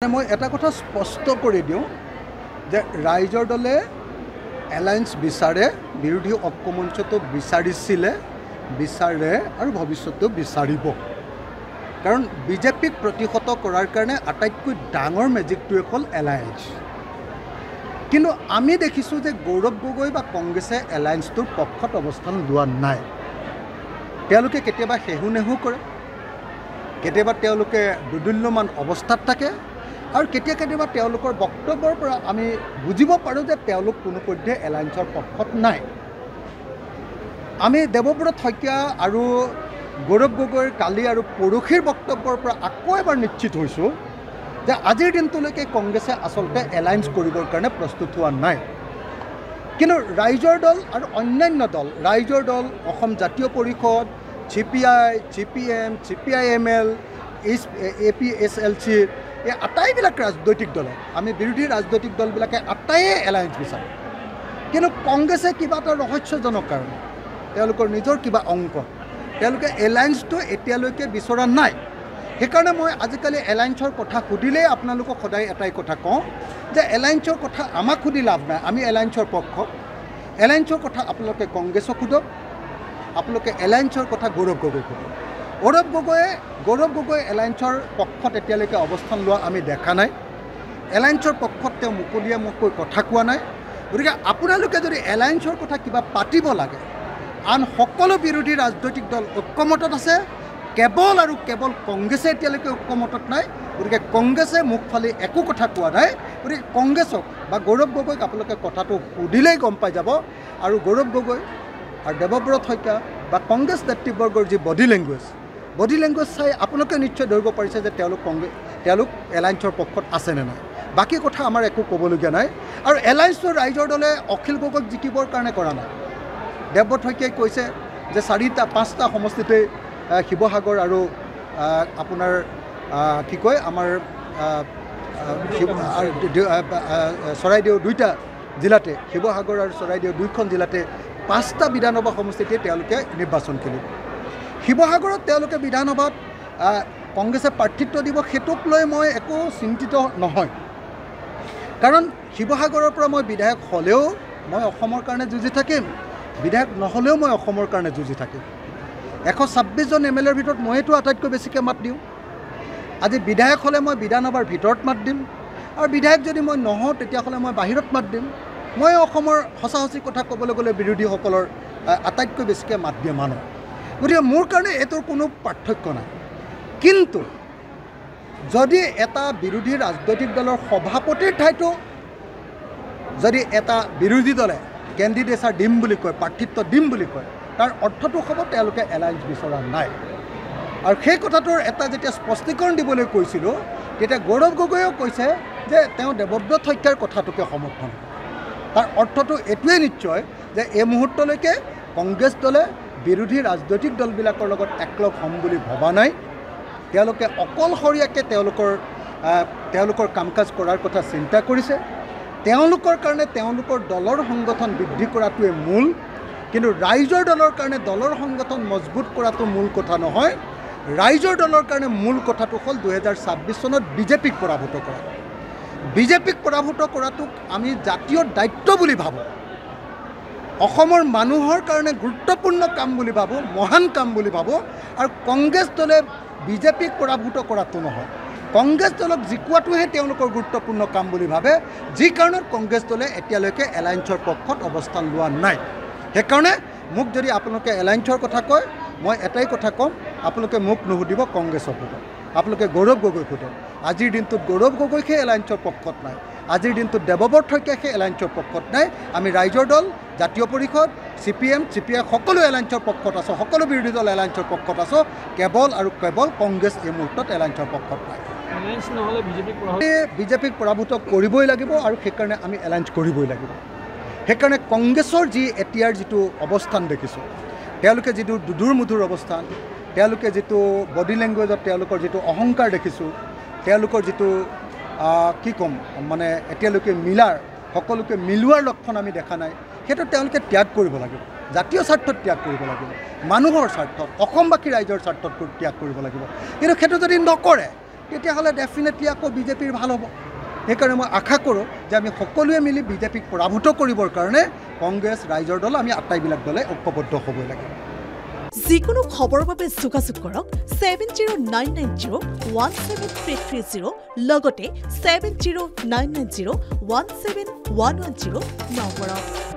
মই এটা কথা স্পষ্ট কৰি দিওঁ যে ৰাইজৰ দলে এলায়েন্স বিচাৰে, বিৰোধী ঐক্যমঞ্চটো বিচাৰিছিলে, বিচাৰে আৰু ভৱিষ্যতেও বিচাৰিব। কাৰণ বিজেপিক প্ৰতিহত কৰাৰ কাৰণে আটাইতকৈ ডাঙৰ মেজিকটোৱে হ'ল এলায়েন্স। কিন্তু আমি দেখিছোঁ যে গৌৰৱ গগৈ বা কংগ্ৰেছে এলায়েন্সটোৰ পক্ষত অৱস্থান লোৱা নাই। তেওঁলোকে কেতিয়াবা হেহু নেহু কৰে, কেতিয়াবা তেওঁলোকে দুদুল্যমান অৱস্থাত থাকে, আৰু কেতিয়াবা তেওঁলোকৰ বক্তব্যৰ পৰা আমি বুজিব পাৰোঁ যে তেওঁলোক কোনোপধ্যে এলায়েন্সৰ পক্ষত নাই। আমি দেৱব্ৰত শইকীয়া আৰু গৌৰৱ গগৈৰ কালি আৰু পৰহিৰ বক্তব্যৰ পৰা আকৌ এবাৰ নিশ্চিত হৈছোঁ যে আজিৰ দিনটোলৈকে কংগ্ৰেছে আচলতে এলায়েন্স কৰিবৰ কাৰণে প্ৰস্তুত হোৱা নাই। কিন্তু ৰাইজৰ দল আৰু অন্যান্য দল, ৰাইজৰ দল, অসম জাতীয় পৰিষদ, CPI, CPM, CPIML, APSLC, এই আটাইবিলাক ৰাজনৈতিক দলে, আমি বিৰোধী ৰাজনৈতিক দলবিলাকে আটাইয়ে এলায়েন্স বিচাৰে। কিন্তু কংগ্ৰেছে কিবা এটা ৰহস্যজনক কাৰণে তেওঁলোকৰ নিজৰ কিবা অংক, তেওঁলোকে এলায়েন্সটো এতিয়ালৈকে বিচৰা নাই। সেইকাৰণে মই আজিকালি এলায়েন্সৰ কথা সুধিলেই আপোনালোকক সদায় এটাই কথা কওঁ যে এলায়েন্সৰ কথা আমাক সুধি লাভ নাই, আমি এলায়েন্সৰ পক্ষত। এলায়েন্সৰ কথা আপোনালোকে কংগ্ৰেছক সোধক, আপোনালোকে এলায়েন্সৰ কথা গৌৰৱ গগৈক সোধক। গৌৰৱ গগৈ এলায়েন্সৰ পক্ষত এতিয়ালৈকে অৱস্থান লোৱা আমি দেখা নাই। এলায়েন্সৰ পক্ষত তেওঁ মুকলিয়াকৈ কথা কোৱা নাই। গতিকে আপোনালোকে যদি এলায়েন্সৰ কথা কিবা পাতিব লাগে, আন সকলো বিৰোধী ৰাজনৈতিক দল ঐক্যমতত আছে, কেৱল আৰু কেৱল কংগ্ৰেছে এতিয়ালৈকে ঐক্যমতত নাই। গতিকে কংগ্ৰেছে মুখ ফালি একো কথা কোৱা নাই। গতিকে কংগ্ৰেছক বা গৌৰৱ গগৈক আপোনালোকে কথাটো সুধিলেই গম পাই যাব। আৰু গৌৰৱ গগৈ আৰু দেৱব্ৰত শইকীয়া বা কংগ্ৰেছ নেতৃবৰ্গৰ যি বডি লেংগুৱেজ চাই আপোনালোকে নিশ্চয় ধৰিব পাৰিছে যে তেওঁলোক এলায়েন্সৰ পক্ষত আছে নে নাই। বাকী কথা আমাৰ একো ক'বলগীয়া নাই। আৰু এলায়েন্সটো ৰাইজৰ দলে অখিল গগৈক জিকিবৰ কাৰণে কৰা নাই। দেৱব্ৰত শইকীয়াই কৈছে যে 4-5টা সমষ্টিতে শিৱসাগৰ আৰু আপোনাৰ কি কয় আমাৰ চৰাইদেউ 2টা জিলাতে, শিৱসাগৰ আৰু চৰাইদেউ 2খন জিলাতে 5টা বিধানসভা সমষ্টিতে তেওঁলোকে নিৰ্বাচন খেলিব। শিৱসাগৰত তেওঁলোকে বিধানসভাত কংগ্ৰেছে প্ৰাৰ্থিত্ব দিব, সেইটোক লৈ মই একো চিন্তিত নহয়। কাৰণ শিৱসাগৰৰ পৰা মই বিধায়ক হ'লেও মই অসমৰ কাৰণে যুঁজি থাকিম, বিধায়ক নহ'লেও মই অসমৰ কাৰণে যুঁজি থাকিম। 126জন MLAৰ ভিতৰত মইতো আটাইতকৈ বেছিকৈ মাত দিওঁ। আজি বিধায়ক হ'লে মই বিধানসভাৰ ভিতৰত মাত দিম, আৰু বিধায়ক যদি মই নহওঁ তেতিয়াহ'লে মই বাহিৰত মাত দিম। মই অসমৰ সঁচা কথা ক'বলৈ গ'লে বিৰোধীসকলৰ আটাইতকৈ বেছিকৈ মাত দিয়া মানুহ। গতিকে মোৰ কাৰণে এইটোৰ কোনো পাৰ্থক্য নাই। কিন্তু যদি এটা বিৰোধী ৰাজনৈতিক দলৰ সভাপতিৰ ঠাইতো যদি এটা বিৰোধী দলে কেণ্ডিডেটছাৰ দিম বুলি কয়, প্ৰাৰ্থিত্ব দিম বুলি কয়, তাৰ অৰ্থটো হ'ব তেওঁলোকে এলায়েন্স বিচৰা নাই। আৰু সেই কথাটোৰ এটা যেতিয়া স্পষ্টীকৰণ দিবলৈ কৈছিলোঁ, তেতিয়া গৌৰৱ গগৈয়েও কৈছে যে তেওঁ দেৱব্ৰত শইকীয়াৰ কথাটোকে সমৰ্থন কৰে। তাৰ অৰ্থটো এইটোৱেই নিশ্চয় যে এই মুহূৰ্তলৈকে কংগ্ৰেছ দলে বিৰোধী ৰাজনৈতিক দলবিলাকৰ লগত একলগ হ'ম বুলি ভবা নাই। তেওঁলোকে অকলশৰীয়াকৈ তেওঁলোকৰ কাম কাজ কৰাৰ কথা চিন্তা কৰিছে। তেওঁলোকৰ কাৰণে তেওঁলোকৰ দলৰ সংগঠন বৃদ্ধি কৰাটোৱে মূল। কিন্তু ৰাইজৰ দলৰ কাৰণে দলৰ সংগঠন মজবুত কৰাটো মূল কথা নহয়। ৰাইজৰ দলৰ কাৰণে মূল কথাটো হ'ল 2026 চনত বিজেপিক পৰাভূত কৰা। বিজেপিক পৰাভূত কৰাটোক আমি জাতীয় দায়িত্ব বুলি ভাবোঁ, অসমৰ মানুহৰ কাৰণে গুৰুত্বপূৰ্ণ কাম বুলি ভাবোঁ, মহান কাম বুলি ভাবোঁ। আৰু কংগ্ৰেছ দলে বিজেপিক পৰাভূত কৰাটো নহয়, কংগ্ৰেছ দলক জিকোৱাটোহে তেওঁলোকৰ গুৰুত্বপূৰ্ণ কাম বুলি ভাবে, যি কাৰণত কংগ্ৰেছ দলে এতিয়ালৈকে এলায়েন্সৰ পক্ষত অৱস্থান লোৱা নাই। সেইকাৰণে মোক যদি আপোনালোকে এলায়েন্সৰ কথা কয়, মই এটাই কথা ক'ম, আপোনালোকে মোক নুসুধিব, কংগ্ৰেছক সোধক, আপোনালোকে গৌৰৱ গগৈক সোধক। আজিৰ দিনটোত গৌৰৱ গগৈকহে এলায়েন্সৰ পক্ষত নাই, আজিৰ দিনটোত দেৱব্ৰত শইকীয়াকহে এলায়েন্সৰ পক্ষত নাই। আমি ৰাইজৰ দল, জাতীয় পৰিষদ, CPM, CPI সকলো এলায়েন্সৰ পক্ষত আছোঁ, সকলো বিৰোধী দল এলায়েন্সৰ পক্ষত আছোঁ। কেৱল আৰু কেৱল কংগ্ৰেছ এই মুহূৰ্তত এলায়েন্সৰ পক্ষত নাই। বিজেপিক পৰাভূত কৰিবই লাগিব, আৰু সেইকাৰণে আমি এলায়েন্স কৰিবই লাগিব। সেইকাৰণে কংগ্ৰেছৰ যি এতিয়াৰ যিটো অৱস্থান দেখিছোঁ, তেওঁলোকে যিটো দুধুৰ-মুধুৰ অৱস্থান, তেওঁলোকে যিটো বডি লেংগুৱেজত তেওঁলোকৰ যিটো অহংকাৰ দেখিছোঁ, তেওঁলোকৰ যিটো কি ক'ম মানে এতিয়ালৈকে সকলোকে মিলোৱাৰ লক্ষণ আমি দেখা নাই। সেইটো তেওঁলোকে ত্যাগ কৰিব লাগিব, জাতীয় স্বাৰ্থত ত্যাগ কৰিব লাগিব, মানুহৰ স্বাৰ্থত, অসমবাসী ৰাইজৰ স্বাৰ্থত ত্যাগ কৰিব লাগিব। কিন্তু সেইটো যদি নকৰে, তেতিয়াহ'লে ডেফিনেটলি আকৌ বিজেপিৰ ভাল হ'ব সেইকাৰণে মই আশা কৰোঁ যে আমি সকলোৱে মিলি বিজেপিক পৰাভূত কৰিবৰ কাৰণে কংগ্ৰেছ ৰাইজৰ দল আমি আটাইবিলাক দলে ঐক্যবদ্ধ হ'বই লাগে যিকোনো খবৰৰ বাবে যোগাযোগ কৰক 7099017330 লগতে 7099017110 নম্বৰত